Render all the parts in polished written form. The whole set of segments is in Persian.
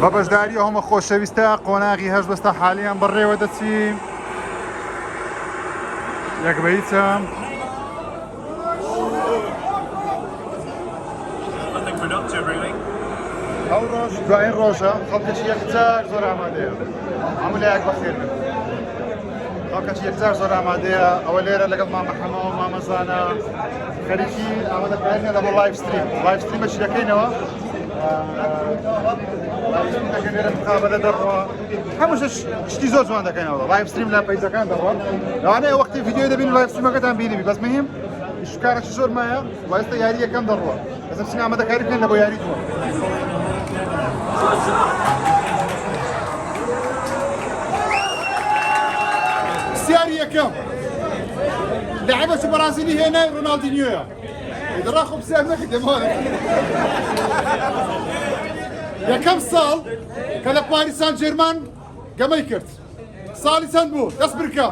بە بەشداری هەموو خۆشەویستە قۆناغی هەژبەستە حالیان بەڕێوە دەچی یەک بە هیچە ئەو ڕۆژ دوایین ڕۆژە خەڵکەچی یەکجار زۆر ئامادەیە هەموو لایەک بەخێر بێت خەڵکەچی یەکجار زۆر ئامادەیە ئەوە لێرە لەگەڵ مامەحەمە و مامەزانە خەریکی ئامادەکارینە لە بۆ لایڤ ستریمەشی دەکەینەوە دەکەن لێرە مقابلە دەڕوا هەمووشش شتی زۆر جوان دەکەنەوە لایڤ ستریم لە پەیجەکان دەڕوا لەوانەیە وەختی ڤیدیۆ دەبین و لایڤ ستریمەکەتان بینیبی بەس مهم شکارێکی زۆر مایە و ئێستا یاری یەکەم دەڕوا بەسم چین ئامادەکاری بکەن لە بۆ یاریتوە پرسیاری یەکەم لاعبەکی بەرازیلی هێنای ڕۆناڵدینیۆیە دەڕا خۆ پرسیار نەکرد دەمانێت یەکەم ساڵ کە لە پاریس سان ژێرمان گەمەی کرد ساڵی چەند بوو دەست بکە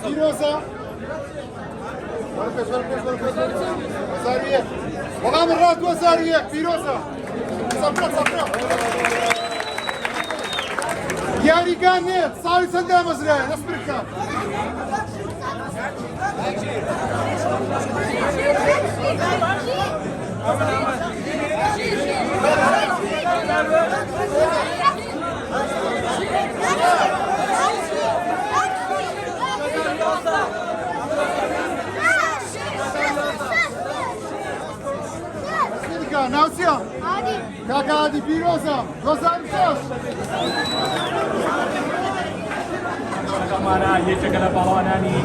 پیرۆزە وەڵام ڕا 2001 پیرۆزە یاریگان نێت ساڵی چەند دامەزرایە دەست بکە ناوچیە؟ کاکە عادی پیرۆزە 2006 ئەمانە یەکێکە لە باڵەوانانی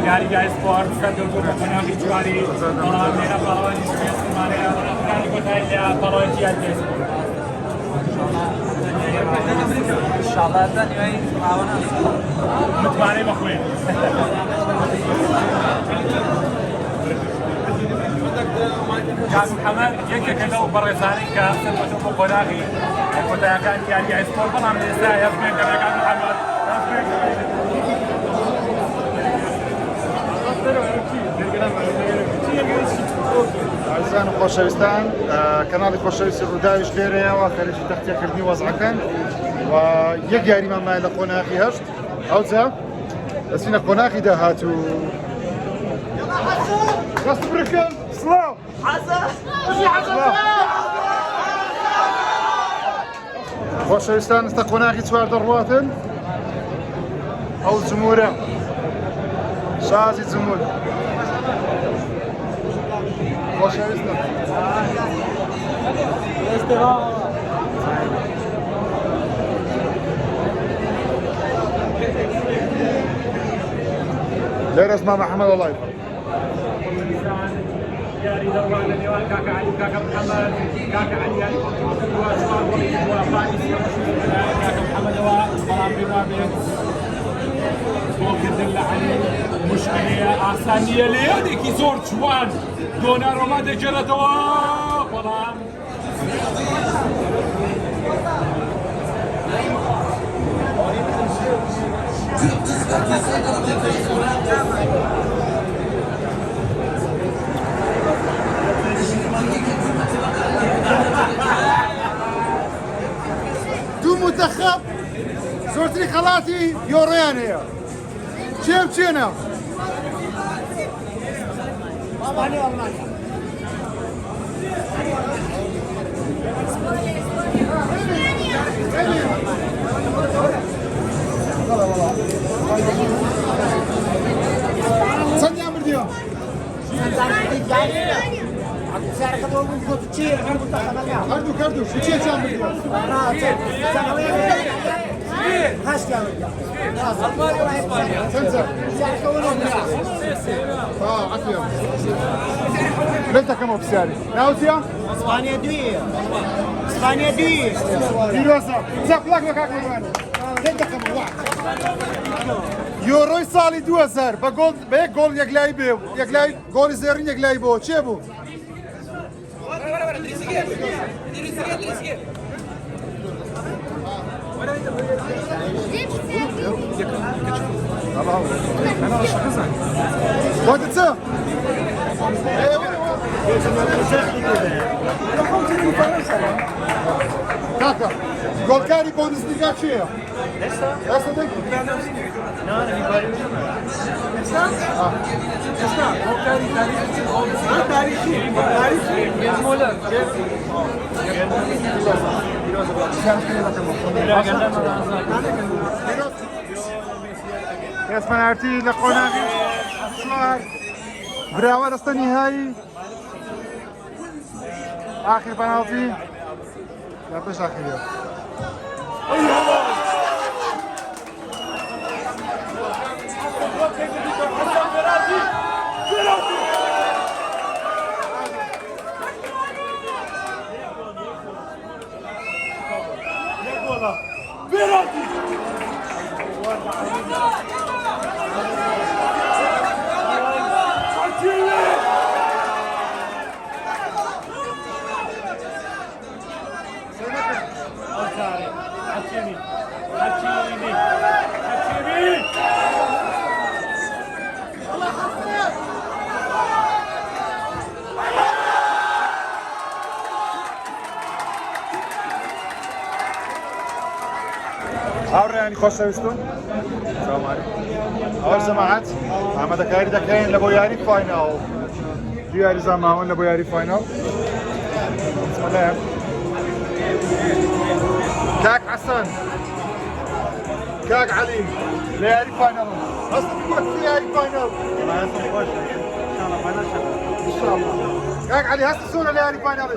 یاریگای سپۆرت سەردەوتوو قۆناغی جوانی بەڵام لێرە باڵەوانی سوێسمانەیە ڕۆناڵدینیۆ کۆتایی لە باڵەوانی یاریگای سپۆرت ئینشاڵڵا تا نیوەی ڕاوە متمانەی بەخوێن کاک محەممەد یەکێکە لەو بەڕێزانەی کە سەربەتۆ بۆ قۆناغی کۆتاییەکان یاریگای سپۆرت بەڵام لێستا هەستێن کە کاک محەممەد عزیزان و خۆشەویستان کەناڵی خۆشەویستی ڕووداویش لێرەیەوە خەریکی تەختیەکردنی وەزعەکەن و یەک یاریمان مایە لە قۆناغی هەشت ئەوجا دەچینە قۆناغی داهاتوو دەست بکەن سڵاو خۆشەویستان ئێستا قۆناغی چواردە ڕواتن ئەو جمهورە شازی جمهور خۆشەویستە لێرە اسمها محەممەد وڵای یاری دەڕوان لە نێوان کاکە عەلی و کاکە محەممەد کاکە عەلی یاری کۆنترۆڵ کردووە چوار گۆڵی کردووە پاریسی کاکە محەممەدەوە بەڵام پێ وابێت گۆڵکردن لە عەلی مشکلەیە ئاسان نییە لە یادێکی زۆر جوان دۆناڕۆما دەگێڕێتەوە بەڵام دوو منتەخەب زۆرتری خەڵاتی یۆڕەیان هەیە چێم چێنە؟ چەندیان بردیوە؟ هەردوو کردو چێ چیان بردیوە؟ بنتەکەمەوە پرسیاری ناوچیە؟ ئەسپانیا دویە ئەسپانیا دوی پیرۆزە جەپڵک بە کاک مەڕوانی بنتەکەمەوە یۆڕۆی ساڵی 2000 بە یەک گۆڵ یەکلای بێ یەکلای گۆڵی زێڕین یەکلای بۆ چێ بوو؟ الله انا شخصا ودت كاكا قول كاري بونس ليغا شيء لسه دك اسمع ارتي لقونا شوار براوة دست نهائي آخر بنالتي لا بش آخر يعني خوش وستون السلام عليكم أول سماعات محمد كاري دكين لبوياري فاينل جياري زمان لبوياري فاينل بسم الله كاك حسن كاك علي لياري فاينل أصلا بيقول لياري فاينل ما يصير خوش إن شاء الله كاك علي هسه صورة لياري فاينل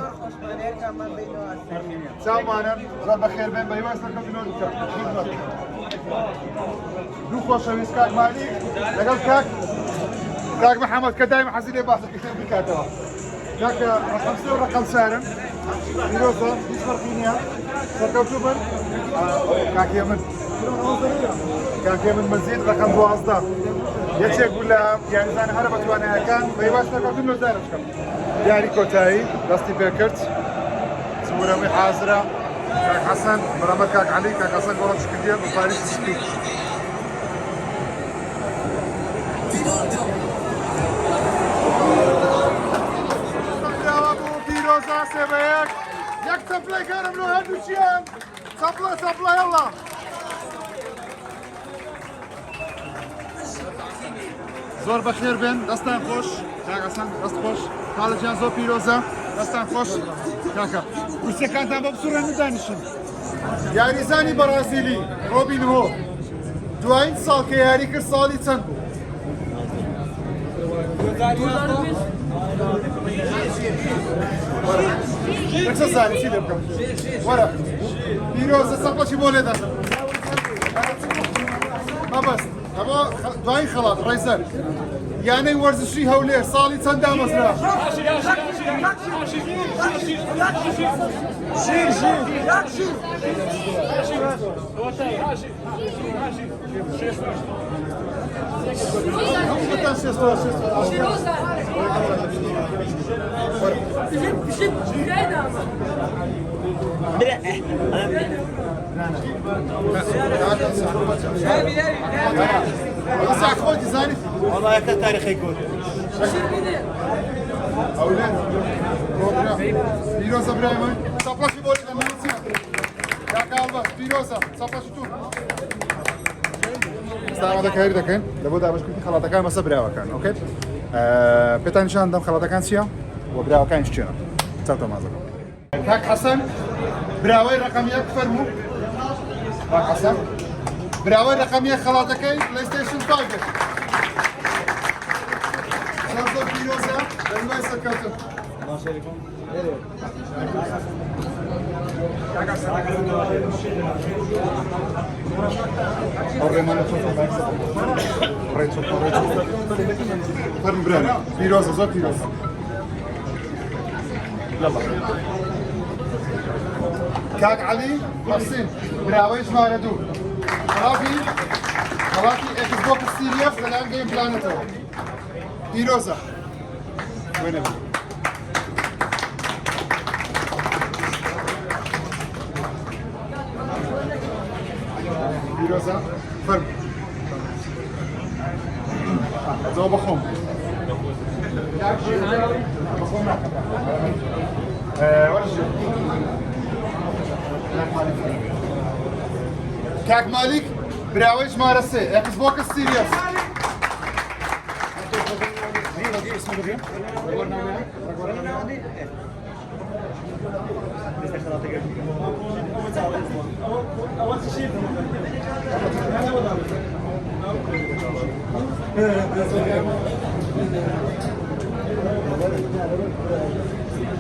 سلام معنا زاد بخير بين بيواس لكم بنودك دو خوش ويس كاك مالك لقل كاك محمد كدايم حزين يباس كثير بكاتوا كاك رقم سور رقم سارم يروسا يسمر فينيا سكوتوبر كاك يمن مزيد رقم 12 يتشي يقول لها يعني زان هربت وانا كان بيواس لكم بنودك يعني كوتاي داستي بيكرت سمورة حاضرة كاك حسن برامج كاك علي كاك حسن قولك شكدير بفاريش سكيت برافو بيروزا سيبك يك تبلي كان منو هالدوشيان تبلا يلا زور بخير بن دستان خوش كاك حسن دست خوش خالد جان زور بيروزا دستان خوش كاكا وش كانت عم بصورة ندانشين يعني زاني برازيلي روبين هو دوين سال كياري كر سالي تنبو نفس الزاني شيل يبقى ورا بيروز الصفلة شي بولي ده ما بس أبا دوين خلاص ريزر يعني ورزشي هوليه صالي تندا مزرعة والله يا تاريخ يقول أولاد بيروزا برايمن صفلاشي بولي دمانسيا يا كالبا بيروزا صفلاشي تون استعمل كهير دكان لابد أبغى كنت خلاص كان بس براوا كان أوكي بتاني شان دم خلاص كان سيا وبراوا كان شتينا تلتا مازال كاك حسن براوي رقمية فرمو كاك حسن براوي رقمية خلاص كان بلاي ستيشن 5 شانسو بيروزا لما يسكتوا الله يسلمكم Orremana فرم برانا بيروزا زود بيروزا يلا كاك علي حسين براويش ماردو خلافي اكس بوكس سيريس للان جيم بلانتو بيروزا وين ابي بيروزا فرم ئەزەوە بەخۆم کاک مالیک براوەی ژمارە سێ ئەکس بۆکە سیریەس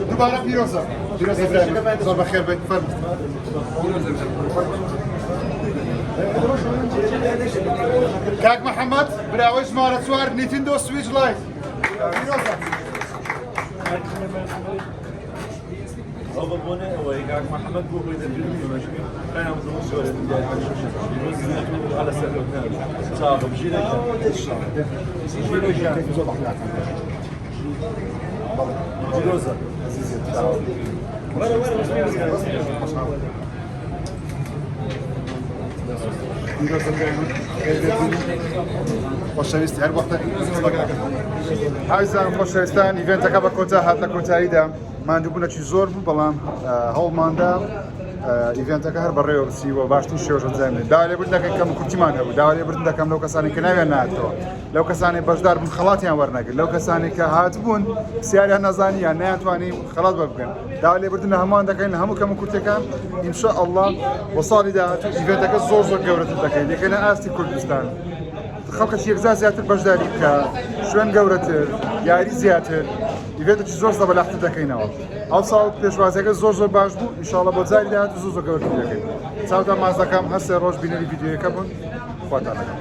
دووبارە پیرۆزە زۆر بەخێر بێت فەرم کاک محەممەد براوەی ژمارە چوار نیتندۆ سویچ لایت پیرۆزە أول بونه هو يقعد محمد بوقي إذا بيرمي ماشي أنا مزمو سؤال على سبيل المثال صار بجينا جيروزا خۆشەویستی هەر وەختە ئازان خۆشەویستان ئیڤێنتەکە بە کۆتا هات لە کۆتاییدا ماندووبوونەکی زۆر بوو بەڵام هەوڵماندا ئیڤێنتەکە هەر بەڕێوە بچیوە باشتر شێوژە جێمێ داوا لێبردن دەکەن کەم کورتیمان هەبوو داوا لێبردن دەکەم لەو کەسانی کە ناوێن نهاتەوە لەو کەسانی بەشدار بوون خەڵاتیان وەرنەگرت لەو کەسانی کە هاتبوون پرسیاریان نەزانیان نەیانتوانی خەڵات بکەن داوا لێبردن هەمووان دەکەین لە هەموو کەم کورتەکان ئینشاءالله بۆ ساڵی داهاتوو ئیڤێنتەکە زۆر گەورەتر دەکەین دەکەینە ئاستی کوردستان خەڵکەی یەکجار زیاتر بەشداری بکە شوێن گەورەتر یاری زیاتر ئیڤێنتێکی زۆر بەلاحتر دەکەینەوە ئەو ساڵ پێشوازیەکە زۆر باش بوو ئینشاءالله بۆ جاری داهاتوو زۆر گەورەتر دەکەین چاوتان ماز دەکەم هەر سێ ڕۆژ بینەری ڤیدیۆیەکە بوون خواتان لەگەڵ